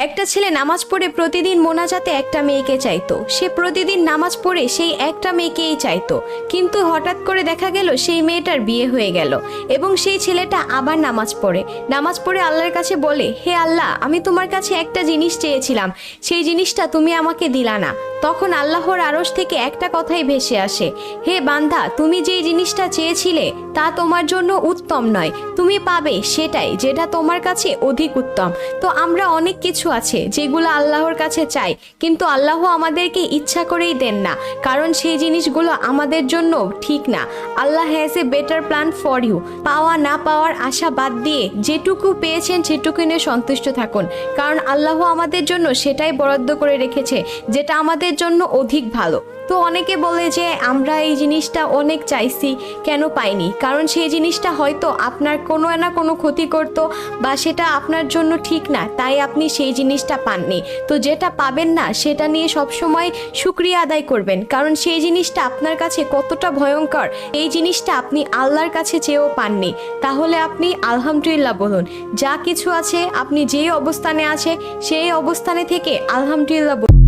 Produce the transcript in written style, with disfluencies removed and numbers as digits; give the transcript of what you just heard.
একটা ছেলে নামাজ পড়ে প্রতিদিন মোনাজাতে একটা মেয়েকে চাইতো। সে প্রতিদিন নামাজ পড়ে সেই একটা মেয়েকেই চাইতো, কিন্তু হঠাৎ করে দেখা গেল সেই মেয়েটার বিয়ে হয়ে গেল এবং সেই ছেলেটা আবার নামাজ পড়ে আল্লাহর কাছে বলে, হে আল্লাহ, আমি তোমার কাছে একটা জিনিস চেয়েছিলাম, সেই জিনিসটা তুমি আমাকে দিলা না। তখন আল্লাহর আরশ থেকে একটা কথাই ভেসে আসে, হে বান্দা, তুমি যেই জিনিসটা চেয়েছিলে তা তোমার জন্য উত্তম নয়, তুমি পাবে সেটাই যেটা তোমার কাছে অধিক উত্তম। তো আমরা অনেক কিছু আছে যেগুলো আল্লাহর কাছে চাই, কিন্তু আল্লাহ আমাদেরকে ইচ্ছা করেই দেন না, কারণ সেই জিনিসগুলো আমাদের জন্য ঠিক না। Allah has a better plan for you. পাওয়া না পাওয়ার আশা বাদ দিয়ে যেটুকু পেয়েছেন সেটুকু নিয়ে সন্তুষ্ট থাকুন, কারণ আল্লাহ আমাদের জন্য সেটাই বরাদ্দ করে রেখেছে যেটা আমাদের জন্য অধিক ভালো। তো অনেকে বলে যে আমরা এই জিনিসটা অনেক চাইছি, কেন পাইনি? কারণ সেই জিনিসটা হয়তো আপনার কোনো না কোনো ক্ষতি করতো, বা সেটা আপনার জন্য ঠিক না, তাই আপনি সেই জিনিসটা পাননি। তো যেটা পাবেন না সেটা নিয়ে সবসময় শুকরিয়া আদায় করবেন, কারণ সেই জিনিসটা আপনার কাছে কতটা ভয়ঙ্কর এই জিনিসটা আপনি আল্লাহর কাছে চেয়েও পাননি। তাহলে আপনি আলহামদুলিল্লাহ বলুন। যা কিছু আছে, আপনি যে অবস্থানে আছে সেই অবস্থানে থেকে আলহামদুলিল্লাহ বলুন।